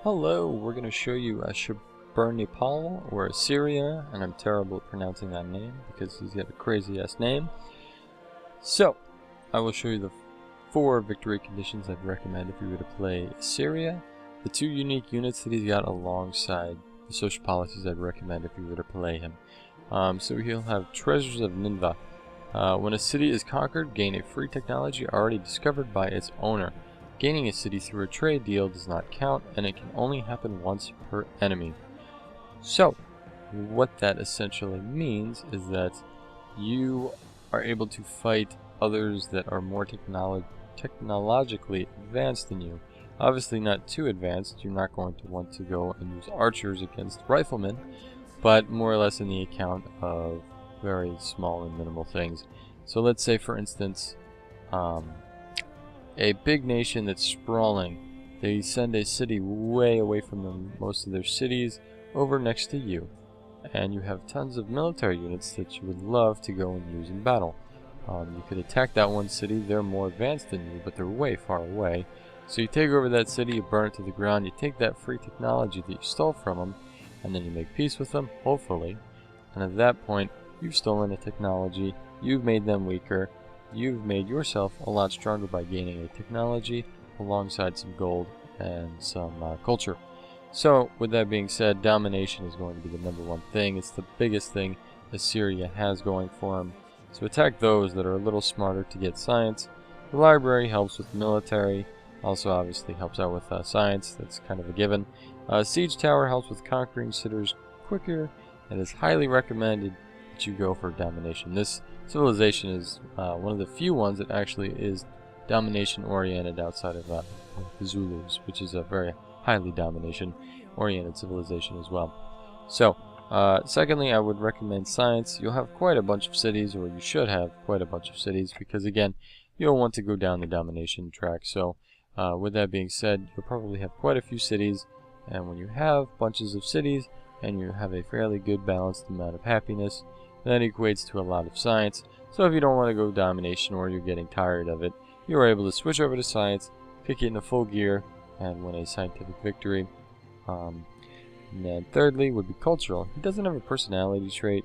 Hello, we're going to show you Nepal or Assyria, and I'm terrible at pronouncing that name because he's got a crazy ass name. So, I will show you the 4 victory conditions I'd recommend if you were to play Assyria, the 2 unique units that he's got alongside the social policies I'd recommend if you were to play him. So he'll have Treasures of Nineveh. When a city is conquered, gain a free technology already discovered by its owner. Gaining a city through a trade deal does not count, and it can only happen once per enemy. So, what that essentially means is that you are able to fight others that are more technologically advanced than you. Obviously not too advanced, you're not going to want to go and use archers against riflemen, but more or less in the account of very small and minimal things. So let's say, for instance, a big nation that's sprawling, they send a city way away from most of their cities over next to you, and you have tons of military units that you would love to go and use in battle. You could attack that one city. They're more advanced than you, but they're way far away. So you take over that city, you burn it to the ground, you take that free technology that you stole from them, and then you make peace with them, hopefully. And at that point, you've stolen the technology, you've made them weaker, you've made yourself a lot stronger by gaining a technology alongside some gold and some culture. So, with that being said, domination is going to be the #1 thing. It's the biggest thing Assyria has going for them. So attack those that are a little smarter to get science. The library helps with military, also obviously helps out with science, that's kind of a given. Siege tower helps with conquering cities quicker, and is highly recommended that you go for domination. This civilization is one of the few ones that actually is domination oriented outside of the Zulus, which is a very highly domination oriented civilization as well. So secondly, I would recommend science. You'll have quite a bunch of cities, or you should have quite a bunch of cities, because again, you don't want to go down the domination track. So with that being said, you'll probably have quite a few cities, and when you have bunches of cities and you have a fairly good balanced amount of happiness, that equates to a lot of science. So if you don't want to go domination, or you're getting tired of it, you're able to switch over to science, kick it into full gear, and win a scientific victory. And then thirdly would be cultural. He doesn't have a personality trait,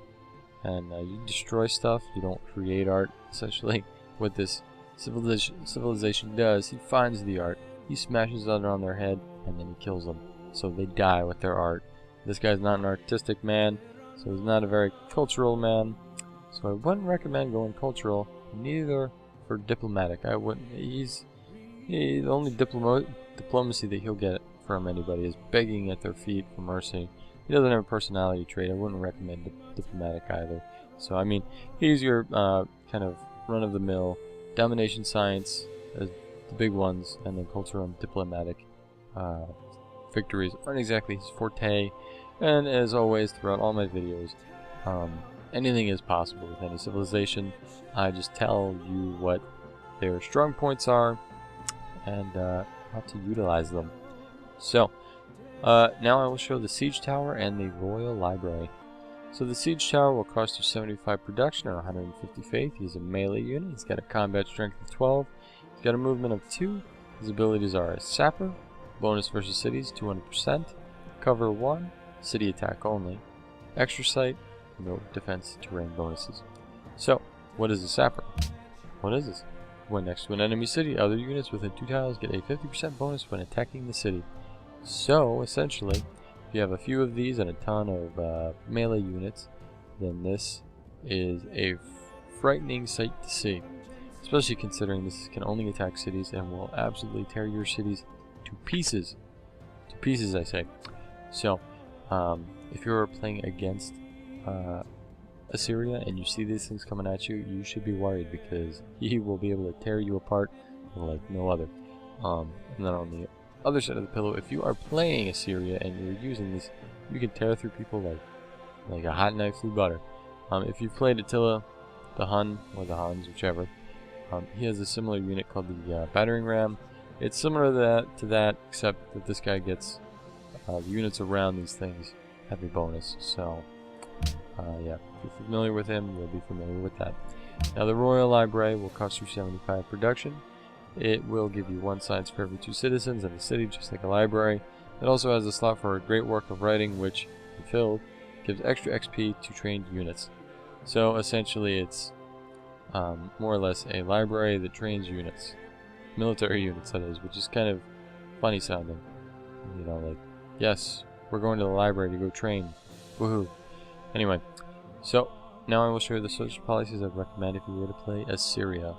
and you destroy stuff, you don't create art. Essentially what this civilization does, he finds the art, he smashes it on their head, and then he kills them. So they die with their art. This guy's not an artistic man, so he's not a very cultural man. So I wouldn't recommend going cultural, neither for diplomatic. I wouldn't. The only diplomacy that he'll get from anybody is begging at their feet for mercy. He doesn't have a personality trait. I wouldn't recommend diplomatic either. So I mean, he's your kind of run-of-the-mill domination science as the big ones, and then cultural and diplomatic victories aren't exactly his forte. And as always, throughout all my videos, anything is possible with any civilization. I just tell you what their strong points are and how to utilize them. So, now I will show the siege tower and the royal library. So the siege tower will cost you 75 production or 150 faith. He's a melee unit. He's got a combat strength of 12. He's got a movement of 2. His abilities are a sapper, bonus versus cities 200%, cover 1, city attack only, extra sight, no defense terrain bonuses. So, what is a sapper? What is this? When next to an enemy city, other units within 2 tiles get a 50% bonus when attacking the city. So, essentially, if you have a few of these and a ton of melee units, then this is a frightening sight to see. Especially considering this can only attack cities and will absolutely tear your cities to pieces. To pieces, I say. So, if you're playing against Assyria and you see these things coming at you, you should be worried, because he will be able to tear you apart like no other. And then on the other side of the pillow, if you are playing Assyria and you're using this, you can tear through people like a hot knife through butter. If you've played Attila, the Hun, or the Huns, whichever, he has a similar unit called the battering ram. It's similar to that, except that this guy gets the units around these things have a bonus. So yeah, if you're familiar with him, you'll be familiar with that. Now the Royal Library will cost you 75 production. It will give you 1 science for every 2 citizens in the city, just like a library. It also has a slot for a great work of writing, which, if filled, gives extra XP to trained units. So essentially it's more or less a library that trains units. Military units, that is, which is kind of funny sounding. You know, like, yes, we're going to the library to go train. Woohoo. Anyway, so now I will show you the social policies I'd recommend if you were to play Assyria.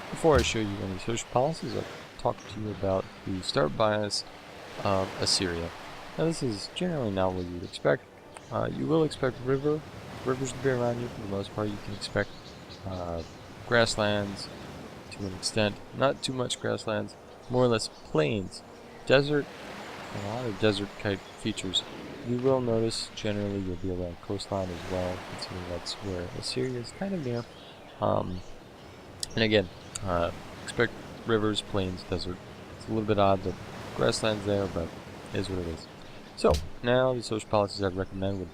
Before I show you any social policies, I'll talk to you about the start bias of Assyria. Now this is generally not what you'd expect. You will expect rivers to be around you for the most part. You can expect grasslands to an extent, not too much grasslands, more or less plains, desert, a lot of desert type features. You will notice generally you'll be around coastline as well, considering that's where Assyria is kind of near. And again, expect rivers, plains, desert. It's a little bit odd that grasslands there, but it is what it is. So, now the social policies I'd recommend would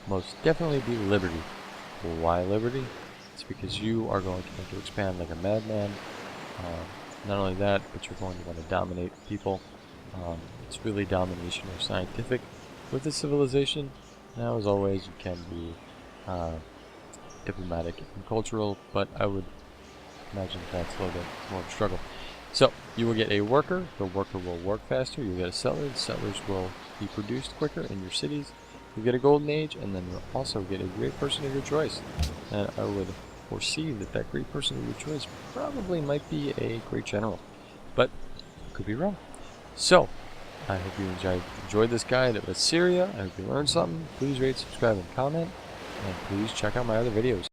most definitely be liberty. Why liberty? It's because you are going to want to expand like a madman. Not only that, but you're going to want to dominate people. It's really domination or scientific with this civilization. Now, as always, you can be diplomatic and cultural, but I would imagine that's a little bit more of a struggle. So, you will get a worker. The worker will work faster. You'll get a settler. The settlers will be produced quicker in your cities. You get a golden age, and then you'll also get a great person of your choice. And I would foresee that that great person of your choice probably might be a great general, but could be wrong. So, I hope you enjoyed this guide of Assyria. I hope you learned something. Please rate, subscribe, and comment, and please check out my other videos.